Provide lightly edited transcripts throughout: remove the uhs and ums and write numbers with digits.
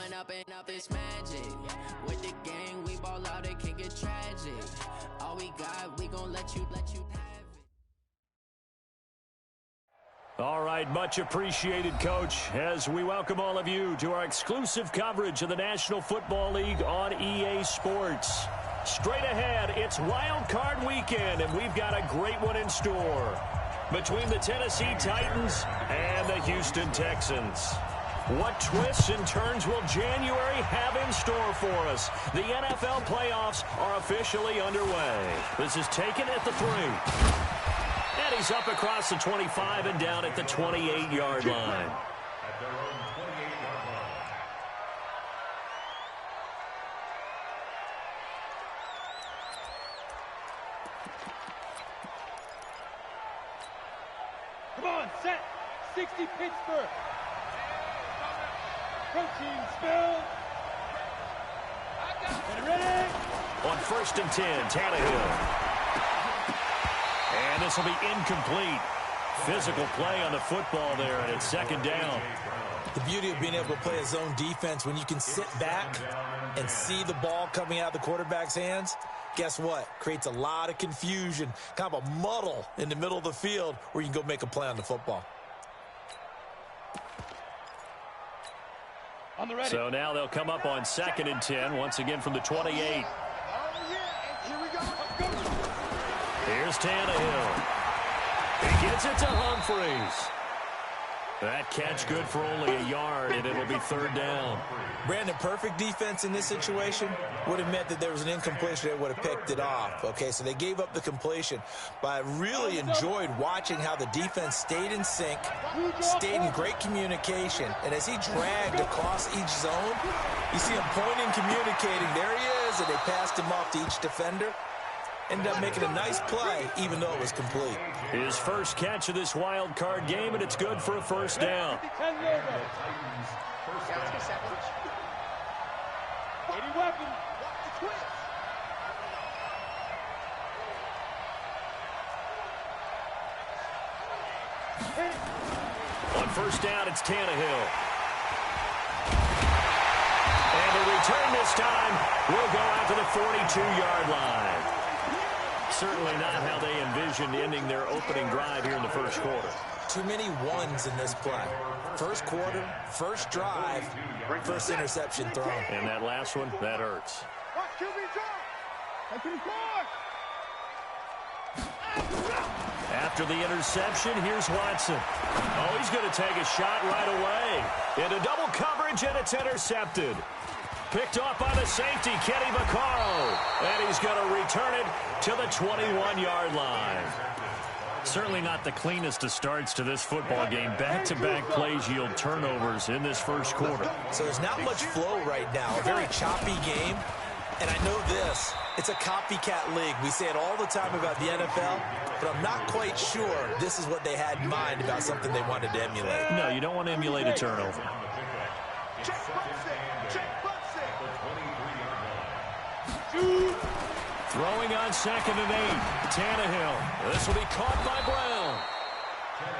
going up and up, it's magic. With the gang, we ball out, it can get tragic. All we got, we gon' let you have it. All right, much appreciated, Coach, as we welcome all of you to our exclusive coverage of the National Football League on EA Sports. Straight ahead, it's Wild Card Weekend, and we've got a great one in store between the Tennessee Titans and the Houston Texans. What twists and turns will January have in store for us? The NFL playoffs are officially underway. This is taken at the 3. And he's up across the 25 and down at the 28-yard line. Come on, set. 60 Pittsburgh. Protein spill. Get ready. On 1st and 10, Tannehill. And this will be incomplete. Physical play on the football there, and it's 2nd down. The beauty of being able to play a zone defense when you can sit back and see the ball coming out of the quarterback's hands, guess what? Creates a lot of confusion, kind of a muddle in the middle of the field where you can go make a play on the football. On the ready. So now they'll come up on 2nd and 10, once again from the 28. Here we go. Here's Tannehill. He gets it to Humphries. That catch good for only a yard, and it'll be 3rd down. Brandon, perfect defense in this situation would have meant that there was an incompletion that would have picked it off. Okay, so they gave up the completion. But I really enjoyed watching how the defense stayed in sync, stayed in great communication. And as he dragged across each zone, you see him pointing, communicating. There he is, and they passed him off to each defender. Ended up making a nice play, even though it was complete. His first catch of this wild card game, and it's good for a 1st down. 80 weapons. On 1st down, it's Tannehill. And the return this time will go out to the 42-yard line. Certainly not how they envisioned ending their opening drive here in the 1st quarter. Too many ones in this play. 1st quarter, 1st drive, 1st interception thrown. And that last one, that hurts. After the interception, here's Watson. Oh, he's going to take a shot right away. Into double coverage, and it's intercepted. Picked off by the safety, Kenny Vaccaro. And he's going to return it to the 21-yard line. Certainly not the cleanest of starts to this football game. Back-to-back plays yield turnovers in this 1st quarter. So there's not much flow right now. A very choppy game. And I know this. It's a copycat league. We say it all the time about the NFL, but I'm not quite sure this is what they had in mind about something they wanted to emulate. No, you don't want to emulate a turnover. Throwing on 2nd and 8. Tannehill. This will be caught by Brown.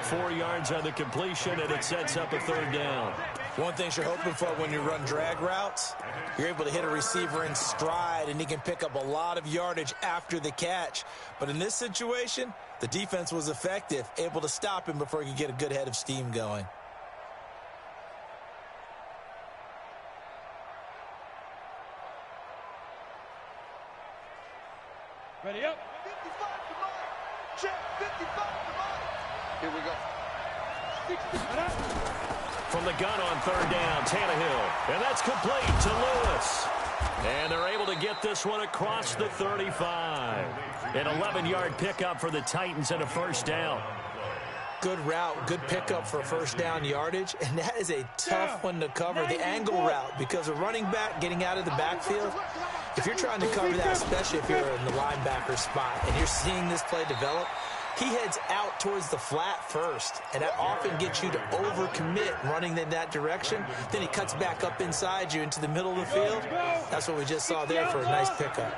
4 yards on the completion, and it sets up a 3rd down. One thing you're hoping for when you run drag routes, you're able to hit a receiver in stride, and he can pick up a lot of yardage after the catch. But in this situation, the defense was effective, able to stop him before he could get a good head of steam going. Ready up. 55 to mine. Check. 55 to mine. Here we go. 60. From the gun on 3rd down, Tannehill. And that's complete to Lewis. And they're able to get this one across the 35. An 11-yard pickup for the Titans and a 1st down. Good route, good pickup for 1st down yardage, and that is a tough one to cover, the angle route, because a running back getting out of the backfield, if you're trying to cover that, especially if you're in the linebacker spot, and you're seeing this play develop, he heads out towards the flat first, and that often gets you to overcommit running in that direction. Then he cuts back up inside you into the middle of the field. That's what we just saw there for a nice pickup.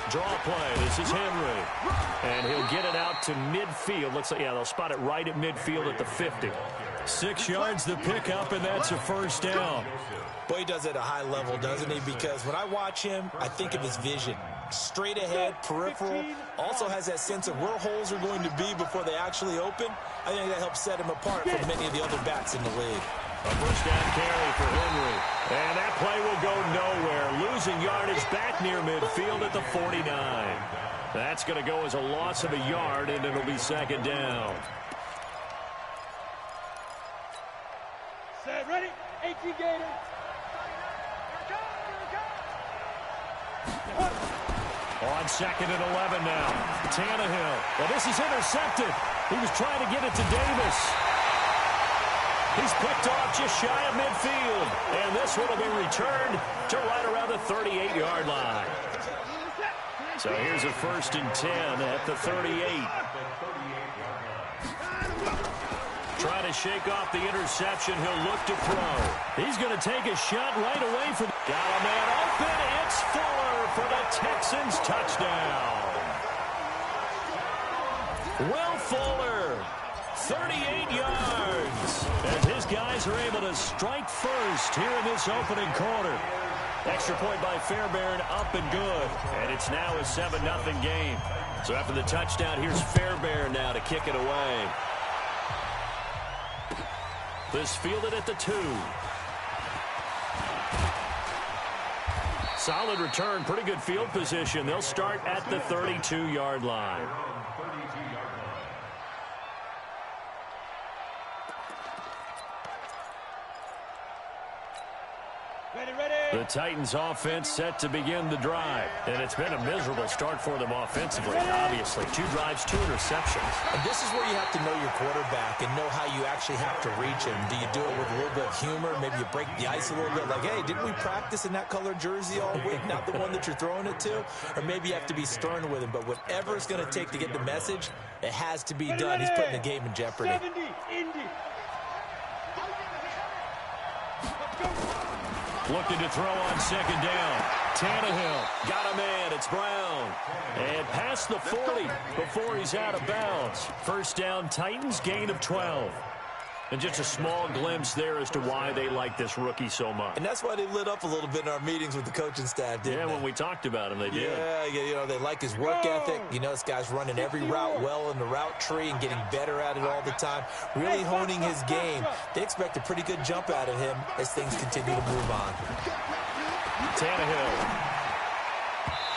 Draw play. This is Henry. And he'll get it out to midfield. Looks like, yeah, they'll spot it right at midfield at the 50. 6 yards the pickup, and that's a first down. Boy, he does it at a high level, doesn't he? Because when I watch him, I think of his vision. Straight ahead, peripheral, also has that sense of where holes are going to be before they actually open. I think that helps set him apart from many of the other backs in the league. A first down carry for Henry. And that play will go nowhere. Losing yardage back near midfield at the 49. That's going to go as a loss of a yard, and it'll be second down. Set, ready? 18 Gators. On second and 11 now. Tannehill. Well, this is intercepted. He was trying to get it to Davis. He's picked off just shy of midfield. And this one will be returned to right around the 38-yard line. So here's a 1st and 10 at the 38. Trying to shake off the interception. He'll look to throw. He's going to take a shot right away from. Got a man open. It's Fuller for the Texans touchdown. Will Fuller, 38 yards. And his guys are able to strike first here in this opening quarter. Extra point by Fairbairn, up and good. And it's now a 7-0 game. So after the touchdown, here's Fairbairn now to kick it away. This fielded at the 2. Solid return, pretty good field position. They'll start at the 32-yard line. The Titans offense set to begin the drive. And it's been a miserable start for them offensively, obviously. 2 drives, 2 interceptions. And this is where you have to know your quarterback and know how you actually have to reach him. Do you do it with a little bit of humor? Maybe you break the ice a little bit. Like, hey, didn't we practice in that colored jersey all week? Not the one that you're throwing it to? Or maybe you have to be stern with him. But whatever it's going to take to get the message, it has to be done. He's putting the game in jeopardy. 70, Indy. Looking to throw on second down. Tannehill got a man. It's Brown. And past the 40 before he's out of bounds. First down, Titans, gain of 12. And just a small glimpse there as to why they like this rookie so much. And that's why they lit up a little bit in our meetings with the coaching staff, didn't they? Yeah, when we talked about him, they did. Yeah, you know, they like his work ethic. You know, this guy's running every route well in the route tree and getting better at it all the time. Really honing his game. They expect a pretty good jump out of him as things continue to move on. Tannehill.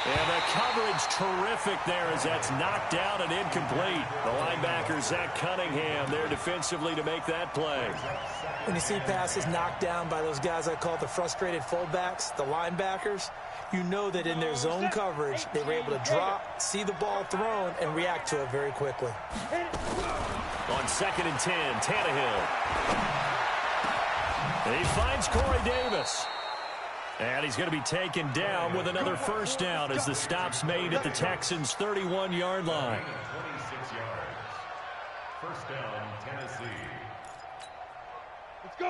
And the coverage terrific there as that's knocked down and incomplete. The linebacker, Zach Cunningham, there defensively to make that play. When you see passes knocked down by those guys I call the frustrated fullbacks, the linebackers, you know that in their zone coverage, they were able to drop, see the ball thrown, and react to it very quickly. On second and 10, Tannehill. And he finds Corey Davis. And he's going to be taken down with another first down as the stop's made at the Texans' 31-yard line. 26 yards. First down, Tennessee.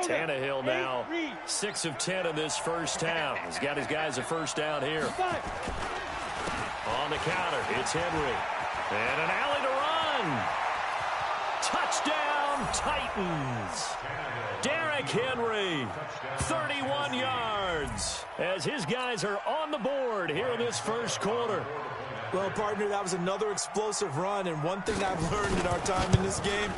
Tannehill now 6 of 10 in this first half. He's got his guys a first down here. On the counter, it's Henry. And an alley to run. Touchdown, Titans. Derrick Henry, 31 yards, as his guys are on the board here in this first quarter. Well, partner, that was another explosive run, and one thing I've learned in our time in this game,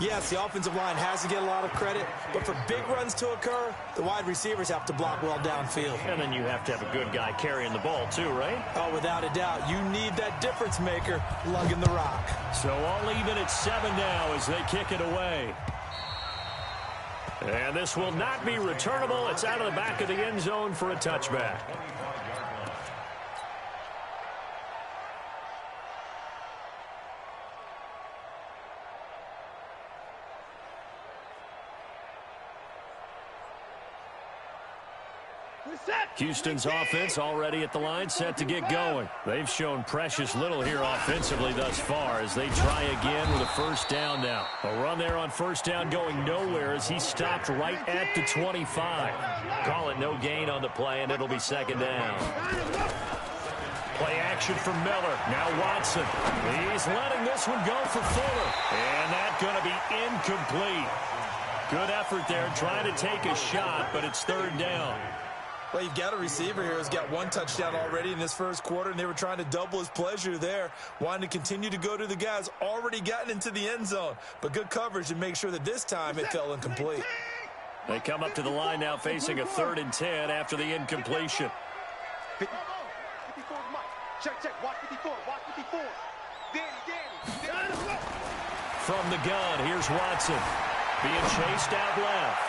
yes, the offensive line has to get a lot of credit, but for big runs to occur, the wide receivers have to block well downfield. And then you have to have a good guy carrying the ball too, right? Oh, without a doubt. You need that difference maker lugging the rock. So all even at 7 now as they kick it away. And this will not be returnable. It's out of the back of the end zone for a touchback. Houston's offense already at the line, set to get going. They've shown precious little here offensively thus far as they try again with a first down now. A run there on first down going nowhere as he stopped right at the 25. Call it no gain on the play, and it'll be second down. Play action. action from Miller. Now Watson. He's letting this one go for Fuller. And that's going to be incomplete. Good effort there trying to take a shot, but it's third down. Well, you've got a receiver here who's got one touchdown already in this first quarter, and they were trying to double his pleasure there, wanting to continue to go to the guys already gotten into the end zone. But good coverage to make sure that this time it fell incomplete. They come up to the line now facing a 3rd and 10 after the incompletion. 54 Mike. Check. Watch 54. Watch 54. Danny. From the gun, here's Watson. Being chased out left.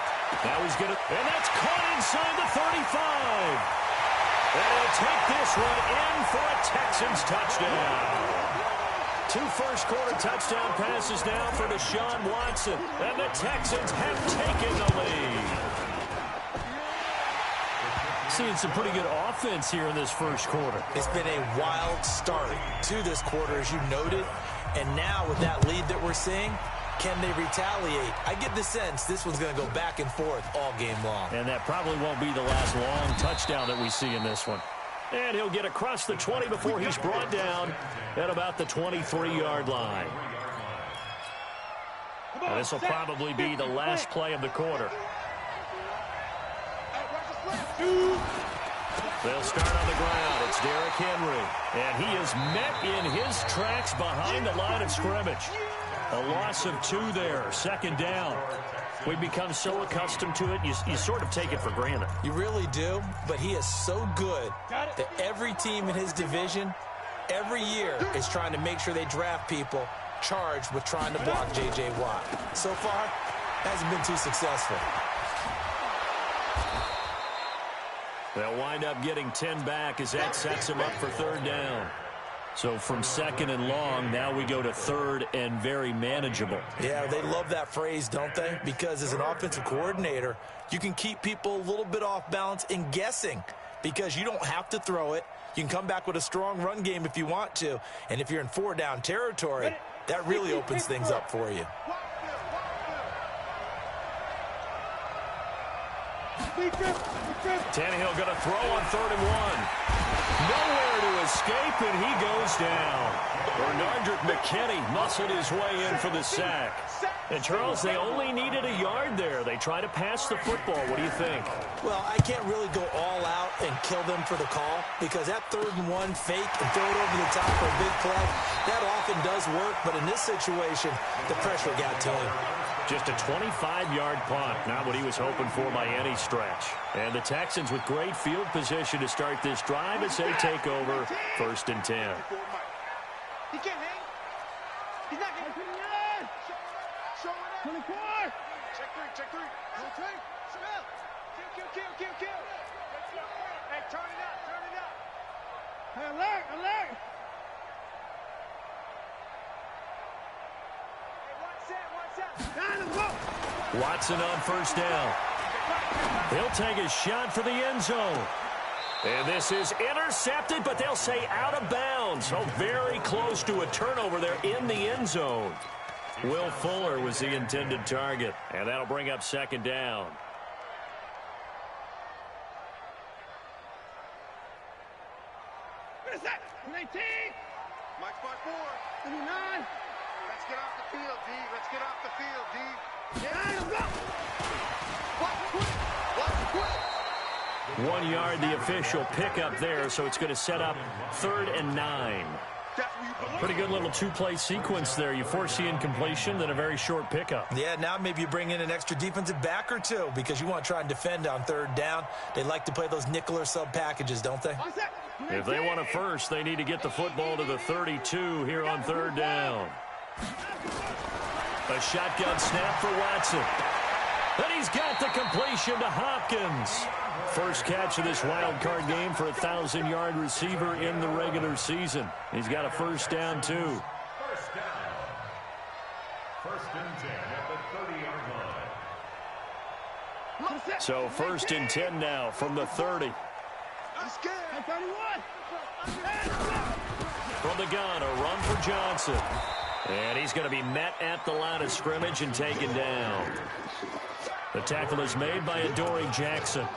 Now he's going to, and that's caught inside the 35. And he'll take this one in for a Texans touchdown. 2 first-quarter touchdown passes now for Deshaun Watson. And the Texans have taken the lead. Seeing some pretty good offense here in this first quarter. It's been a wild start to this quarter, as you noted. And now with that lead that we're seeing, can they retaliate? I get the sense this one's going to go back and forth all game long. And that probably won't be the last long touchdown that we see in this one. And he'll get across the 20 before he's brought down at about the 23-yard line. And this will probably be the last play of the quarter. They'll start on the ground. It's Derrick Henry. And he is met in his tracks behind the line of scrimmage. A loss of 2 there, 2nd down. We've become so accustomed to it, you sort of take it for granted. You really do, but he is so good that every team in his division, every year, is trying to make sure they draft people charged with trying to block J.J. Watt. So far, hasn't been too successful. They'll wind up getting 10 back as that sets him up for 3rd down. So from 2nd and long, now we go to 3rd and very manageable. Yeah, they love that phrase, don't they? Because as an offensive coordinator, you can keep people a little bit off balance and guessing because you don't have to throw it. You can come back with a strong run game if you want to. And if you're in 4-down territory, that really opens things up for you. Tannehill going to throw on 3rd and 1. Nowhere to escape, and he goes down. Bernardrick McKinney muscled his way in for the sack. And, Charles, they only needed a yard there. They try to pass the football. What do you think? Well, I can't really go all out and kill them for the call because that 3rd and 1 fake and throw it over the top for a big play, that often does work. But in this situation, the pressure got to him. Just a 25-yard punt, not what he was hoping for by any stretch. And the Texans with great field position to start this drive as they take over 1st and 10. He can't hang. He's not getting it in. Show it up. 24. Check 3. Smell. Kill. Hey, turn it up. Hey, alert. Watson on 1st down. He'll take a shot for the end zone. And this is intercepted, but they'll say out of bounds. So very close to a turnover there in the end zone. Will Fuller was the intended target, and that'll bring up 2nd down. What is that? 19. Mike spot 4. 29. Let's get off the field, D. Let's get off the field, D. Yeah, let's go. 1 yard, the official pickup there, so it's going to set up 3rd and 9. Pretty good little 2-play sequence there. You force the incompletion, then a very short pickup. Yeah, now maybe you bring in an extra defensive back or 2 because you want to try and defend on 3rd down. They like to play those nickel or sub packages, don't they? If they want a first, they need to get the football to the 32 here on 3rd down. A shotgun snap for Watson. And he's got the completion to Hopkins. First catch of this wild card game for a 1,000-yard receiver in the regular season. He's got a 1st down, too. 1st down. 1st and 10 at the 30-yard line. So 1st and 10 now from the 30. From the gun, a run for Johnson. And he's going to be met at the line of scrimmage and taken down. The tackle is made by Adoree Jackson.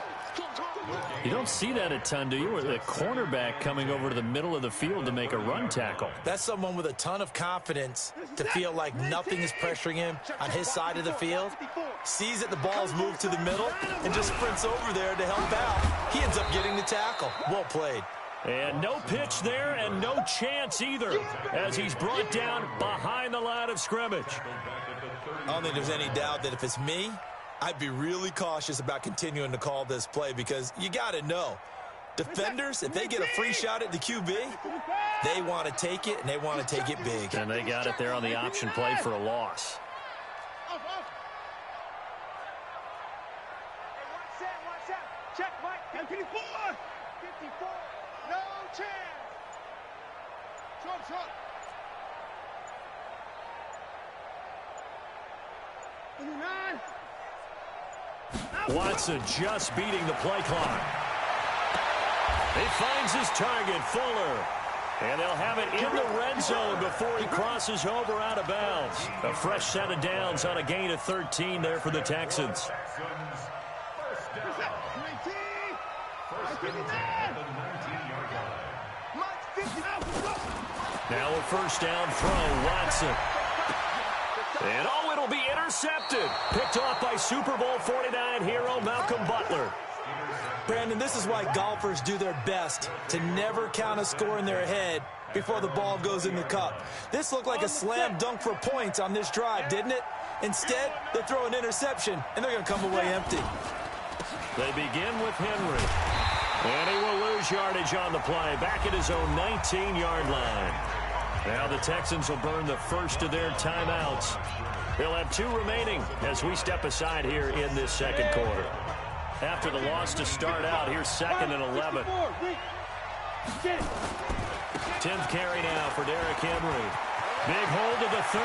You don't see that a ton, do you? With a cornerback coming over to the middle of the field to make a run tackle. That's someone with a ton of confidence to feel like nothing is pressuring him on his side of the field. Sees that the ball's moved to the middle and just sprints over there to help out. He ends up getting the tackle. Well played. And no pitch there and no chance either as he's brought down behind the line of scrimmage. I don't think there's any doubt that if it's me, I'd be really cautious about continuing to call this play because you got to know, defenders, if they get a free shot at the QB, they want to take it, and they want to take it big. And they got it there on the option play for a loss. Check, Mike. 54. 54. No chance. Short. 29. Watson just beating the play clock. He finds his target, Fuller. And they'll have it in the red zone before he crosses over out of bounds. A fresh set of downs on a gain of 13 there for the Texans. Now a first down throw, Watson. And it'll be intercepted. Picked off by Super Bowl 49 hero Malcolm Butler. Brandon, this is why golfers do their best to never count a score in their head before the ball goes in the cup. This looked like a slam dunk for points on this drive, didn't it? Instead, they throw an interception, and they're going to come away empty. They begin with Henry. And he will lose yardage on the play, back at his own 19-yard line. Now the Texans will burn the first of their timeouts. They'll have 2 remaining as we step aside here in this second quarter. After the loss to start out, here's 2nd and 11. 10th carry now for Derrick Henry. Big hold to the 30.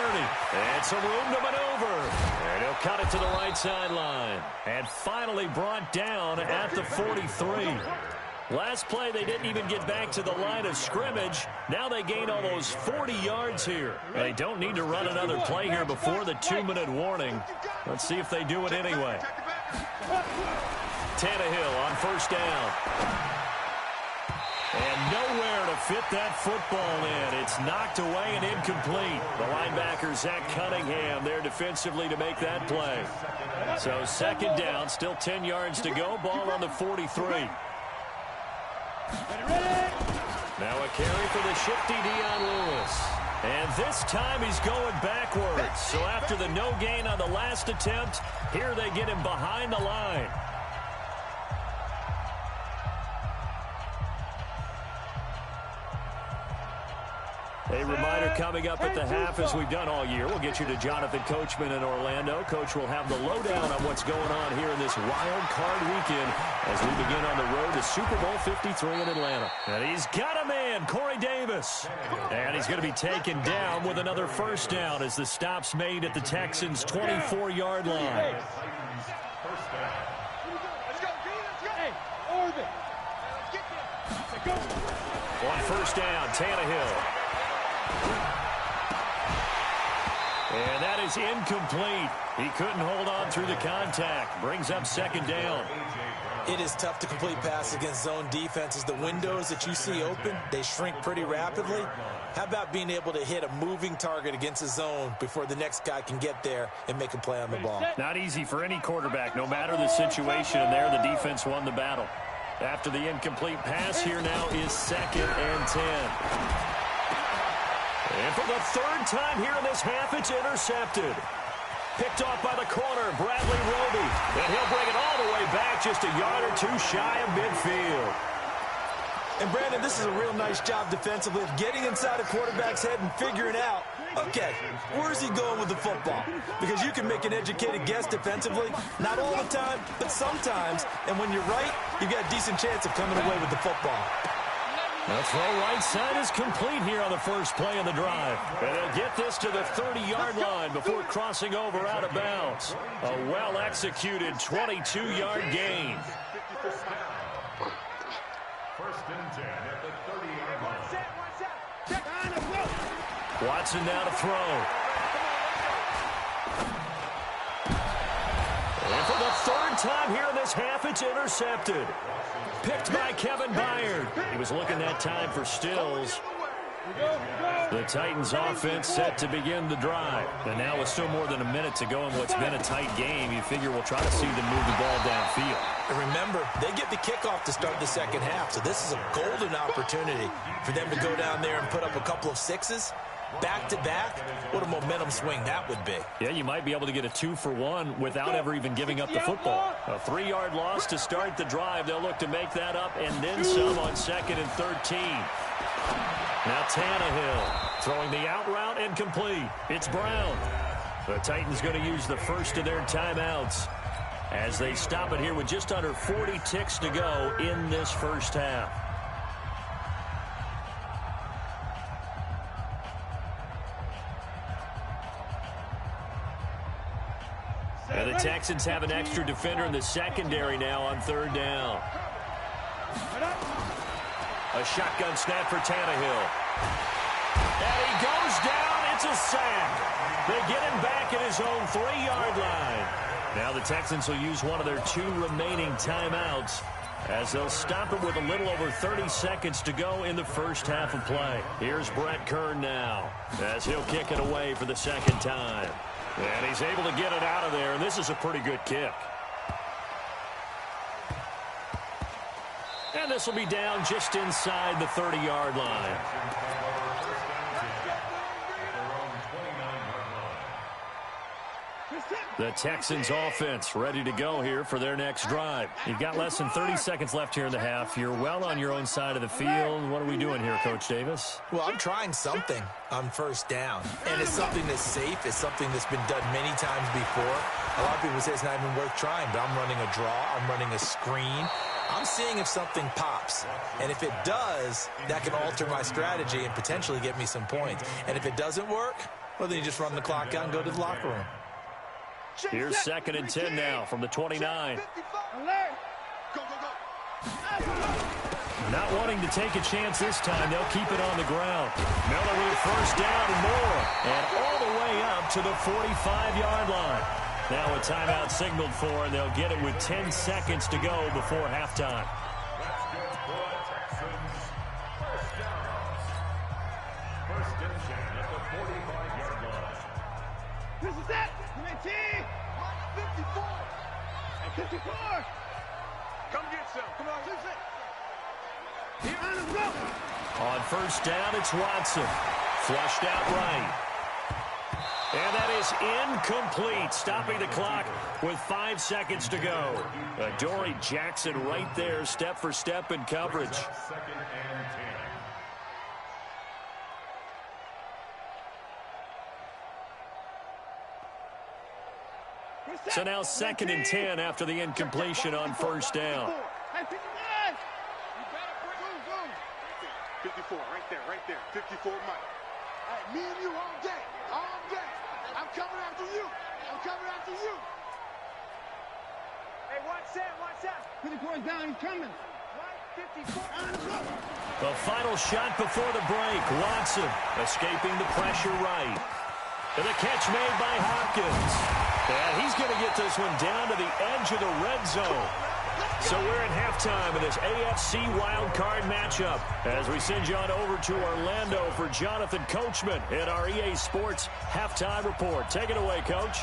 And some room to maneuver. And he'll cut it to the right sideline. And finally brought down at the 43. Last play, they didn't even get back to the line of scrimmage. Now they gain almost 40 yards here. They don't need to run another play here before the 2-minute warning. Let's see if they do it anyway. Tannehill on first down. And nowhere to fit that football in. It's knocked away and incomplete. The linebacker, Zach Cunningham, there defensively to make that play. So 2nd down, still 10 yards to go. Ball on the 43. Now a carry for the shifty Dion Lewis. And this time he's going backwards. So after the no gain on the last attempt, here they get him behind the line. A reminder coming up at the half, as we've done all year. We'll get you to Jonathan Coachman in Orlando. Coach will have the lowdown on what's going on here in this wild card weekend as we begin on the road to Super Bowl 53 in Atlanta. And he's got a man, Corey Davis. And he's going to be taken down with another first down as the stop's made at the Texans' 24-yard line. On first down, Tannehill. And that is incomplete. He couldn't hold on through the contact. Brings up 2nd down. It is tough to complete passes against zone defenses. The windows that you see open, they shrink pretty rapidly. How about being able to hit a moving target against a zone before the next guy can get there and make a play on the ball? Not easy for any quarterback, no matter the situation. And there, the defense won the battle. After the incomplete pass, here now is 2nd and 10. And for the 3rd time here in this half, it's intercepted. Picked off by the corner, Bradley Roby. And he'll bring it all the way back just a yard or 2 shy of midfield. And, Brandon, this is a real nice job defensively of getting inside a quarterback's head and figuring out, okay, where's he going with the football? Because you can make an educated guess defensively, not all the time, but sometimes. And when you're right, you've got a decent chance of coming away with the football. The throw right side is complete here on the first play of the drive. And they'll get this to the 30-yard line before crossing over out of bounds. A well-executed 22-yard gain. 1st and 10 at the 30-yard line. Watson now to throw. And for the 3rd time here in this half, it's intercepted. Picked by Kevin Byard. He was looking that time for Stills. The Titans offense set to begin the drive. And now with still more than a minute to go in what's been a tight game, you figure we'll try to see them move the ball downfield. And remember, they get the kickoff to start the second half, so this is a golden opportunity for them to go down there and put up a couple of sixes. Back-to-back, what a momentum swing that would be. Yeah, you might be able to get a 2-for-1 without ever even giving up the football. A 3-yard loss to start the drive. They'll look to make that up and then some on 2nd and 13. Now Tannehill throwing the out route and complete. It's Brown. The Titans going to use the first of their timeouts as they stop it here with just under 40 ticks to go in this first half. And the Texans have an extra defender in the secondary now on 3rd down. A shotgun snap for Tannehill. And he goes down. It's a sack. They get him back at his own 3-yard line. Now the Texans will use one of their 2 remaining timeouts as they'll stop it with a little over 30 seconds to go in the first half of play. Here's Brett Kern now as he'll kick it away for the 2nd time. And he's able to get it out of there, and this is a pretty good kick. And this will be down just inside the 30-yard line. The Texans offense ready to go here for their next drive. You've got less than 30 seconds left here in the half. You're well on your own side of the field. What are we doing here, Coach Davis? Well, I'm trying something on 1st down. And it's something that's safe. It's something that's been done many times before. A lot of people say it's not even worth trying, but I'm running a draw. I'm running a screen. I'm seeing if something pops. And if it does, that can alter my strategy and potentially get me some points. And if it doesn't work, well, then you just run the clock out and go to the locker room. Here's 2nd and 10 now from the 29. Not wanting to take a chance this time, they'll keep it on the ground. Miller with 1st down and more. And all the way up to the 45-yard line. Now a timeout signaled for, and they'll get it with 10 seconds to go before halftime. This is it! 54! 54! Come get some. Come on, this is it. Here, let's go. On 1st down, it's Watson. Flushed out right. And that is incomplete, stopping the clock with 5 seconds to go. Adoree Jackson right there, step for step in coverage. 2nd and 10. So now 2nd and 10 after the incompletion on 1st down. 54, right there. 54, Mike. All right, me and you all day. I'm coming after you. Hey, watch that. 54 is down, he's coming. Right, 54. The final shot before the break. Watson escaping the pressure right. And the catch made by Hopkins. And he's going to get this one down to the edge of the red zone. So we're at halftime of this AFC wildcard matchup as we send you on over to Orlando for Jonathan Coachman in our EA Sports halftime report. Take it away, Coach.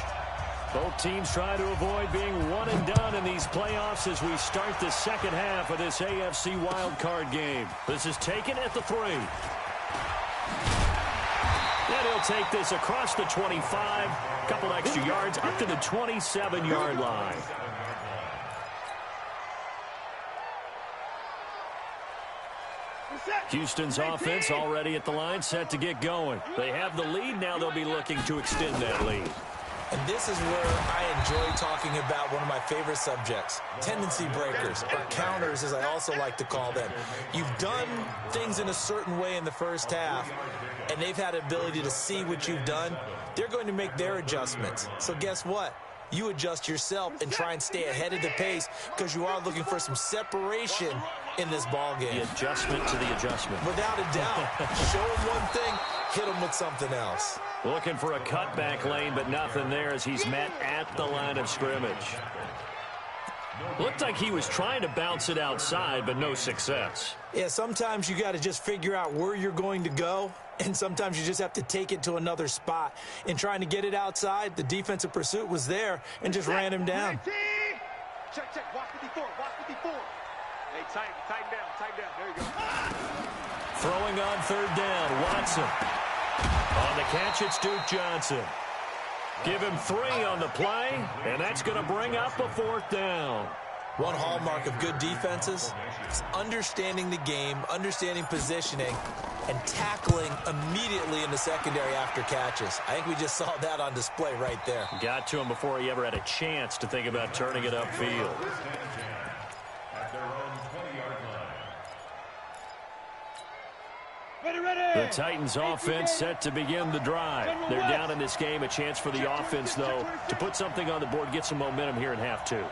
Both teams trying to avoid being one and done in these playoffs as we start the second half of this AFC wildcard game. This is taken at the 3. And he'll take this across the 25, a couple extra yards up to the 27-yard line. Houston's offense already at the line, set to get going. They have the lead. Now they'll be looking to extend that lead. And this is where I enjoy talking about one of my favorite subjects, tendency breakers, or counters as I also like to call them. You've done things in a certain way in the first half, and they've had the ability to see what you've done. They're going to make their adjustments. So guess what? You adjust yourself and try and stay ahead of the pace because you are looking for some separation in this ball game. The adjustment to the adjustment. Without a doubt. Show them one thing, hit them with something else. Looking for a cutback lane, but nothing there as he's met at the line of scrimmage. Looked like he was trying to bounce it outside, but no success. Yeah, sometimes you got to just figure out where you're going to go, and sometimes you just have to take it to another spot. In trying to get it outside, the defensive pursuit was there and just ran him down. Check, check. Watch 54. Watch 54. Hey, tighten down. There you go. Throwing on third down, Watson. On the catch, it's Duke Johnson. Give him 3 on the play, and that's going to bring up a 4th down. One hallmark of good defenses is understanding the game, understanding positioning, and tackling immediately in the secondary after catches. I think we just saw that on display right there. Got to him before he ever had a chance to think about turning it upfield. The Titans offense set to begin the drive. They're down in this game. A chance for the offense, though, to put something on the board, get some momentum here in half 2.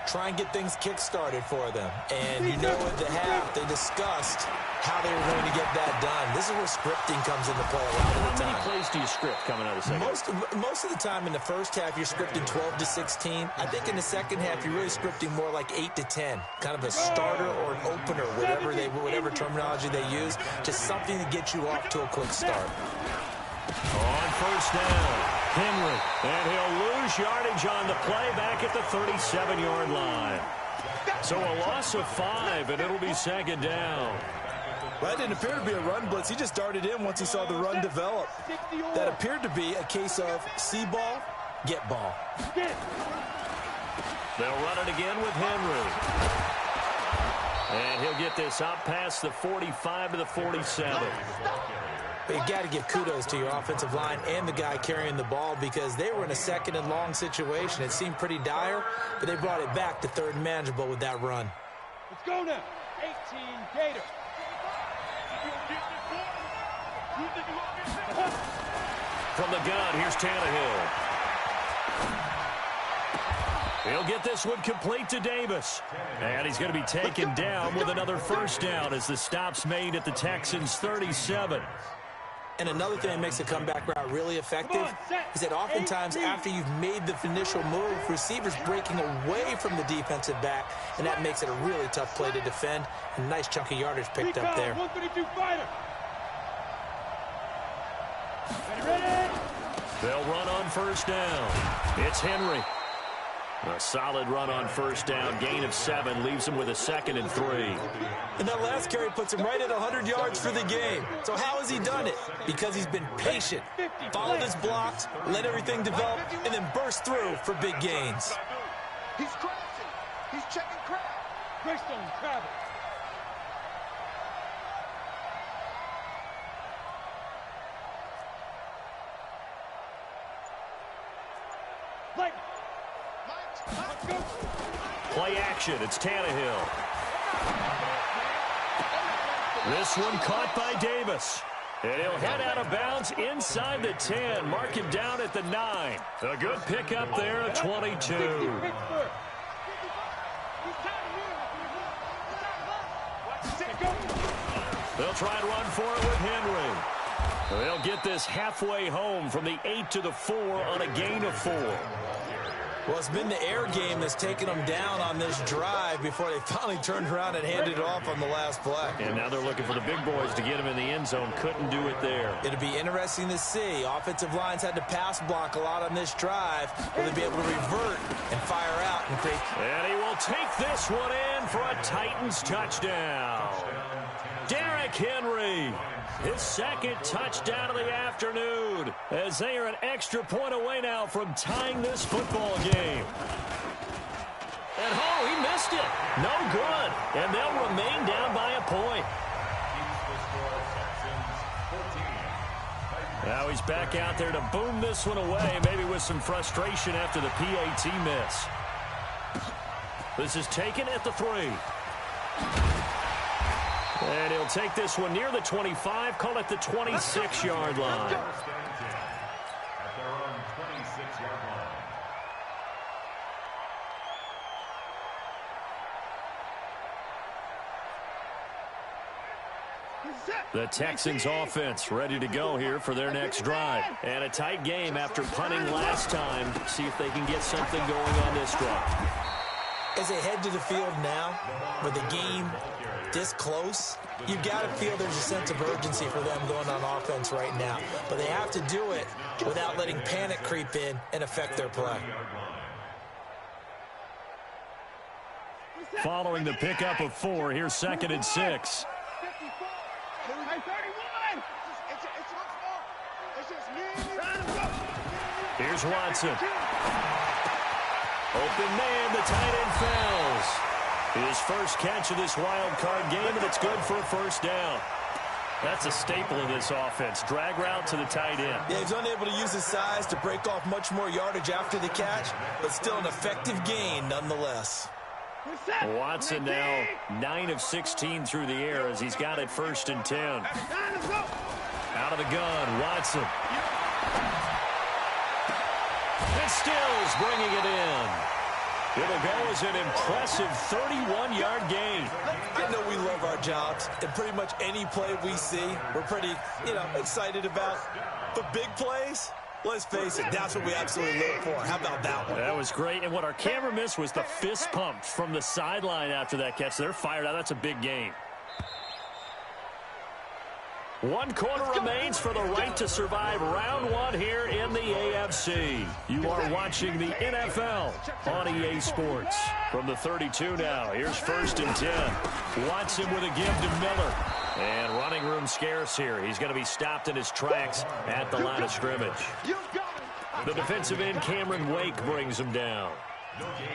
Try and get things kick-started for them. And you know at the half, they discussed how they were going to get that done. This is where scripting comes into play a lot of the time. How many plays do you script coming out of the second? Most of the time in the first half, you're scripting 12 to 16. I think in the second half, you're really scripting more like 8 to 10. Kind of a starter or an opener, whatever terminology they use. Just something to get you off to a quick start. On first down, Henry. And he'll lose yardage on the play back at the 37-yard line. So a loss of 5, and it'll be second down. That didn't appear to be a run blitz. He just darted in once he saw the run develop. That appeared to be a case of see ball, get ball. They'll run it again with Henry. And he'll get this up past the 45 to the 47. But you got to give kudos to your offensive line and the guy carrying the ball because they were in a 2nd and long situation. It seemed pretty dire, but they brought it back to 3rd and manageable with that run. Let's go now. 18 Gator. From the gun, here's Tannehill. He'll get this one complete to Davis. And he's going to be taken down with another first down as the stop's made at the Texans 37. And another thing that makes a comeback route really effective is that oftentimes after you've made the initial move, receivers breaking away from the defensive back, and that makes it a really tough play to defend. A nice chunk of yardage picked up there. 132 fighter. They'll run on first down. It's Henry. A solid run on first down. Gain of 7 leaves him with a 2nd and 3. And that last carry puts him right at 100 yards for the game. So how has he done it? Because he's been patient, followed his blocks, let everything develop, and then burst through for big gains. He's crashing. He's checking crowd. Greystone travel. Play action. It's Tannehill. This one caught by Davis. And he'll head out of bounds inside the 10. Mark him down at the 9. A good pickup there at 22. They'll try and run for it with Henry. They'll get this halfway home from the 8 to the 4 on a gain of 4. Well, it's been the air game that's taken them down on this drive before they finally turned around and handed it off on the last play. And now they're looking for the big boys to get him in the end zone. Couldn't do it there. It'll be interesting to see. Offensive lines had to pass block a lot on this drive. Will they be able to revert and fire out and create? And he will take this one in for a Titans touchdown. Derrick Henry, his 2nd touchdown of the afternoon, as they are an extra point away now from tying this football game. And he missed it. No good. And they'll remain down by a point. Now he's back out there to boom this one away, maybe with some frustration after the PAT miss. This is taken at the 3. And he'll take this one near the 25, call it the 26-yard line. The Texans offense ready to go here for their next drive. And a tight game after punting last time. See if they can get something going on this drive. As they head to the field now, with the game this close, you've got to feel there's a sense of urgency for them going on offense right now. But they have to do it without letting panic creep in and affect their play. Following the pickup of 4, here's 2nd and 6. Here's Watson. Open man, the tight end falls. His first catch of this wild card game, and it's good for a first down. That's a staple of this offense. Drag route to the tight end. Yeah, he's unable to use his size to break off much more yardage after the catch, but still an effective gain nonetheless. Watson now 9 of 16 through the air as he's got it 1st and 10. Out of the gun, Watson. And Stills bringing it in. It'll go as an impressive 31-yard gain. I know we love our jobs, and pretty much any play we see, we're pretty, excited about. But big plays, let's face it, that's what we absolutely look for. How about that one? That was great, and what our camera missed was the fist pump from the sideline after that catch. They're fired out. That's a big gain. 1 quarter remains for the right to survive round 1 here in the AFC. You are watching the NFL on EA Sports. From the 32 now, here's 1st and 10. Watson with a give to Miller. And running room scarce here. He's going to be stopped in his tracks at the line of scrimmage. The defensive end, Cameron Wake, brings him down.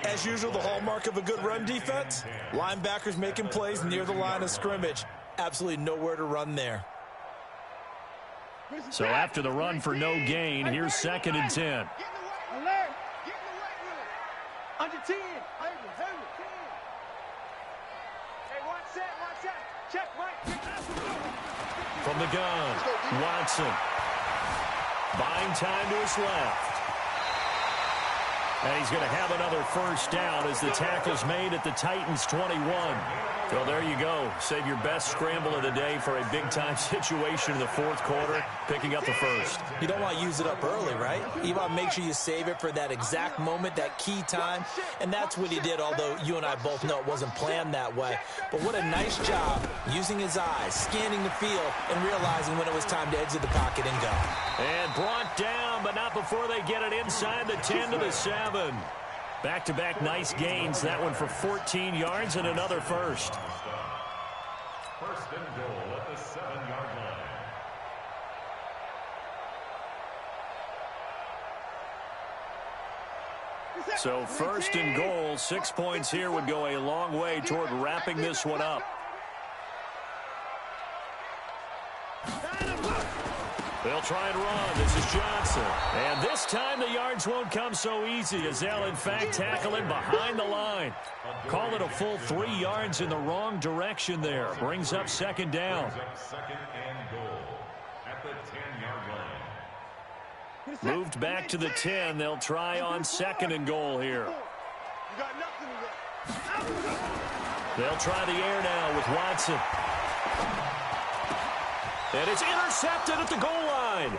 As usual, the hallmark of a good run defense, linebackers making plays near the line of scrimmage. Absolutely nowhere to run there. So after the run for no gain, here's 2nd and 10. Alert! Under 10. Hey, watch that. Check right. From the gun, Watson. Buying time to his left. And he's going to have another first down as the tackle's made at the Titans 21. So there you go. Save your best scramble of the day for a big-time situation in the 4th quarter, picking up the first. You don't want to use it up early, right? You want to make sure you save it for that exact moment, that key time. And that's what he did, although you and I both know it wasn't planned that way. But what a nice job using his eyes, scanning the field, and realizing when it was time to exit the pocket and go. And brought down, but not before they get it inside the 10 to the 7. Back-to-back nice gains. That one for 14 yards and another first. 1st and goal at the 7-yard line. So 1st and goal, 6 points here would go a long way toward wrapping this one up. They'll try and run. This is Johnson. And this time the yards won't come so easy as they'll, in fact, tackle him behind the line. Call it a full 3 yards in the wrong direction there. Brings up 2nd down. 2nd and goal at the 10-yard line. Moved back to the 10. They'll try on 2nd and goal here. They'll try the air now with Watson. And it's intercepted at the goal line.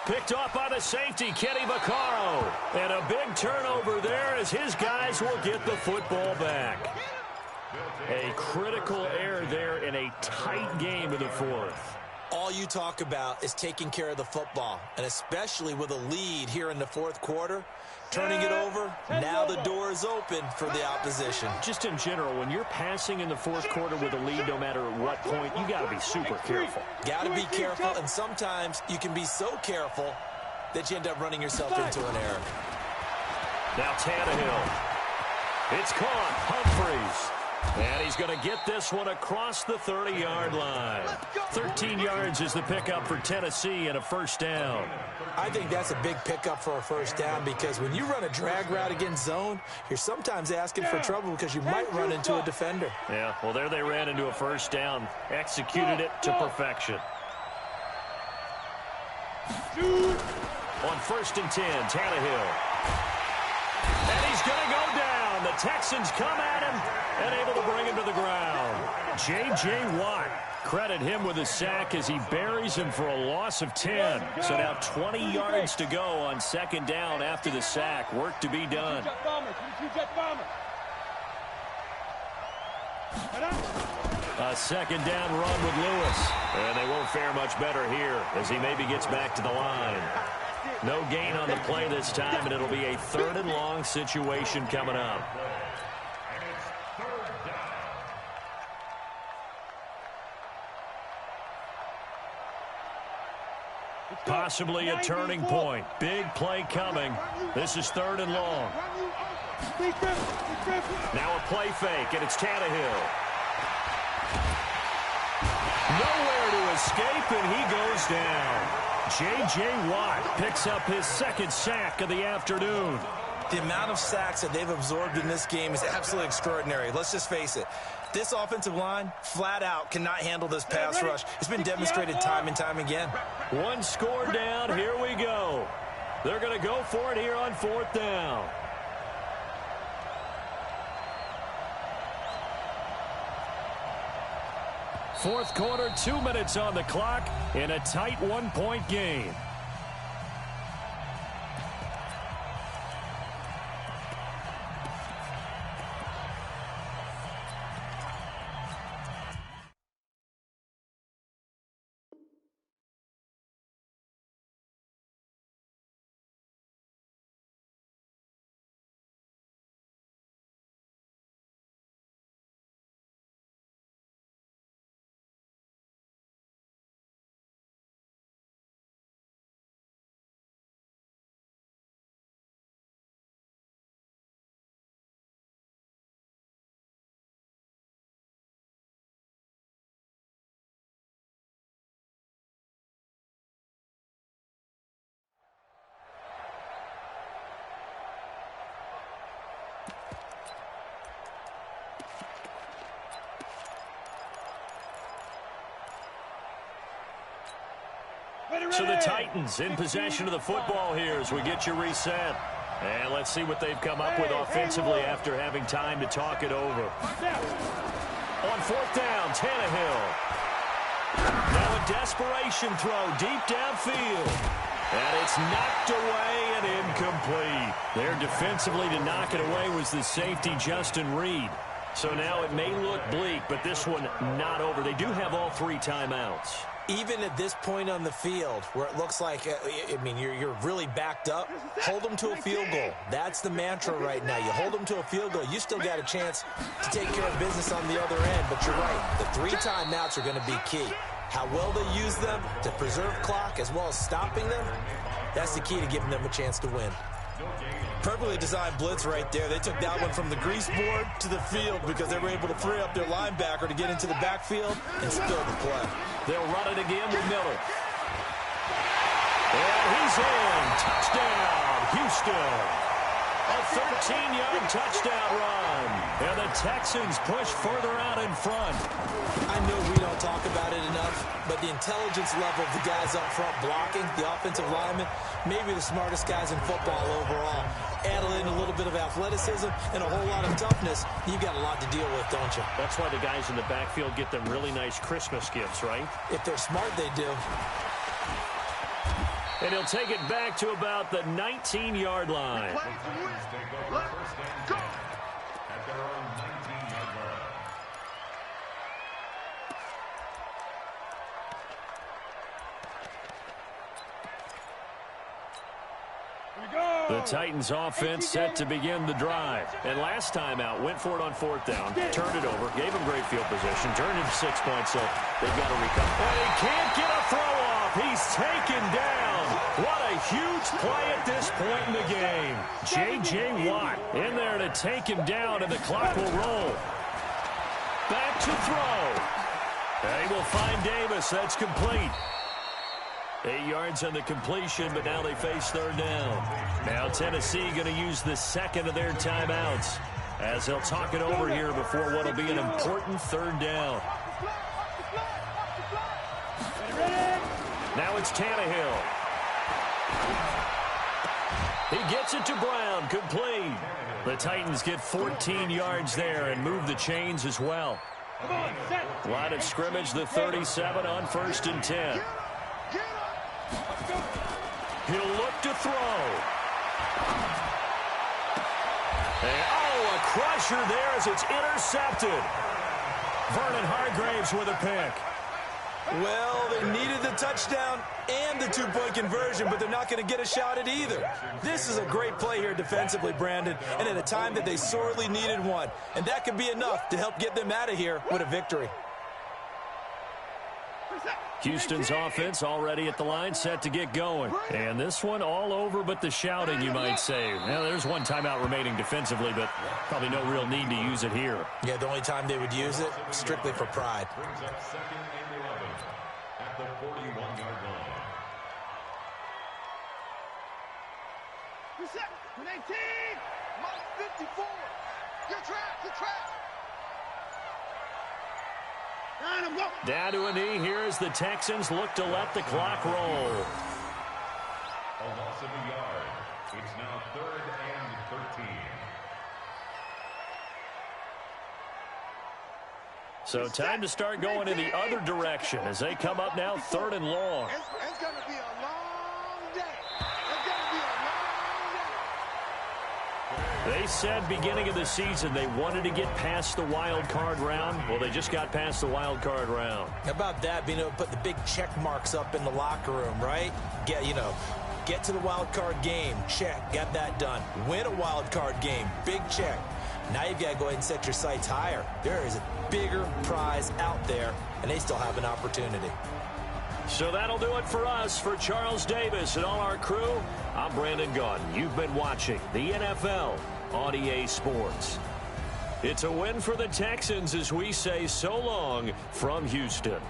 Picked off by the safety, Kenny Vaccaro. And a big turnover there as his guys will get the football back. A critical error there in a tight game in the 4th. All you talk about is taking care of the football, and especially with a lead here in the 4th quarter, turning it over, now the door is open for the opposition. Just in general, when you're passing in the 4th quarter with a lead, no matter at what point, you got to be super careful. Got to be careful, and sometimes you can be so careful that you end up running yourself into an error. Now Tannehill. It's caught. Humphreys. And he's going to get this one across the 30-yard line. 13 yards is the pickup for Tennessee and a first down. I think that's a big pickup for a first down because when you run a drag route against zone, you're sometimes asking for trouble because you might run into a defender. Yeah, well, there they ran into a first down. Executed it to perfection. On 1st and 10, Tannehill. And he's going to go down. The Texans come at him and able to bring him to the ground. J.J. Watt, credit him with a sack as he buries him for a loss of 10. So now 20 yards to go on 2nd down after the sack. Work to be done. A second down run with Lewis. And they won't fare much better here as he maybe gets back to the line. No gain on the play this time, and it'll be a 3rd and long situation coming up. Possibly a turning point. Big play coming. This is 3rd and long. Now a play fake, and it's Tannehill. Nowhere to escape, and he goes down. J.J. Watt picks up his 2nd sack of the afternoon. The amount of sacks that they've absorbed in this game is absolutely extraordinary. Let's just face it. This offensive line, flat out, cannot handle this pass rush. It's been demonstrated time and time again. One score down. Here we go. They're going to go for it here on 4th down. Fourth quarter, 2 minutes on the clock in a tight 1-point game. So the Titans in possession of the football here as we get you reset. And let's see what they've come up with offensively after having time to talk it over. On 4th down, Tannehill. Now a desperation throw deep downfield. And it's knocked away and incomplete. There defensively to knock it away was the safety, Justin Reed. So now it may look bleak, but this one not over. They do have all 3 timeouts. Even at this point on the field, where it looks like, I mean, you're really backed up, hold them to a field goal. That's the mantra right now. You hold them to a field goal, you still got a chance to take care of business on the other end. But you're right, the 3 timeouts are going to be key. How well they use them to preserve clock as well as stopping them, that's the key to giving them a chance to win. Perfectly designed blitz right there. They took that one from the grease board to the field because they were able to free up their linebacker to get into the backfield and spill the play. They'll run it again with Miller. And he's in. Touchdown, Houston. A 13-yard touchdown run. And the Texans push further out in front. I know we don't talk about it enough, but the intelligence level of the guys up front blocking, the offensive linemen, maybe the smartest guys in football overall. Add in a little bit of athleticism and a whole lot of toughness, you've got a lot to deal with, don't you? That's why the guys in the backfield get them really nice Christmas gifts, right? If they're smart, they do. And he'll take it back to about the 19-yard line. Let's go. At their own 19-yard line. The Titans offense set to begin the drive. And last time out, went for it on 4th down, turned it over, gave him great field position, turned it to 6 points, so they've got to recover. And he can't get a throw off. He's taken down. What a huge play at this point in the game. J.J. Watt in there to take him down, and the clock will roll. Back to throw. They will find Davis. That's complete. 8 yards on the completion, but now they face 3rd down. Now Tennessee going to use the 2nd of their timeouts as they'll talk it over here before what will be an important 3rd down. Now it's Tannehill. He gets it to Brown, complete. The Titans get 14 yards there and move the chains as well. Line of scrimmage, the 37 on 1st and 10. He'll look to throw. And, oh, a crusher there as it's intercepted. Vernon Hargraves with a pick. Well, they needed the touchdown and the two-point conversion, but they're not going to get a shot at either. This is a great play here defensively, Brandon, and at a time that they sorely needed one. And that could be enough to help get them out of here with a victory. Houston's offense already at the line, set to get going. And this one all over but the shouting, you might say. Now, there's one timeout remaining defensively, but probably no real need to use it here. Yeah, the only time they would use it, strictly for pride. Brings up 2nd and 11 at the 41-yard line. Reset. 19. Minus 54. You're trapped. You're trapped. Down to a knee here as the Texans look to let the clock roll. A loss of a yard. It's now 3rd and 13. So time to start going in the other direction as they come up now 3rd and long. It's going to be a long day. It's going to be a long day. They said beginning of the season they wanted to get past the wild card round. Well, they just got past the wild card round. How about that, being able to put the big check marks up in the locker room, right? Get to the wild card game, check, got that done. Win a wild card game, big check. Now you've got to go ahead and set your sights higher. There is a bigger prize out there, and they still have an opportunity. So that'll do it for us. For Charles Davis and all our crew, I'm Brandon Gaudin. You've been watching the NFL on EA Sports. It's a win for the Texans as we say so long from Houston.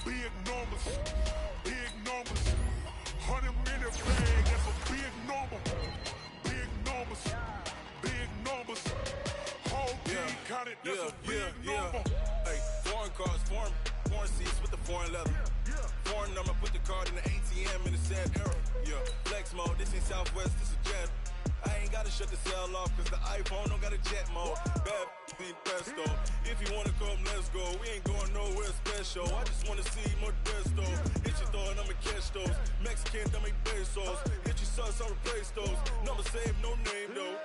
Big numbers, 100 minute bag, that's a big number. Big numbers, whole team counted, that's a big number. Hey, foreign cars, foreign seats with the foreign leather. Foreign number, put the card in the ATM in the sad era. Yeah, flex mode, this ain't Southwest, this is Jet. I ain't gotta shut the cell off, cause the iPhone don't got a jet mode. Bad ain't pesto. If you wanna come, let's go. We ain't going nowhere special. I just wanna see more desto. Hit your thought, I'ma catch those. Mexican, I make pesos. Hit your sauce, I'll replace those. Number saved, no name though.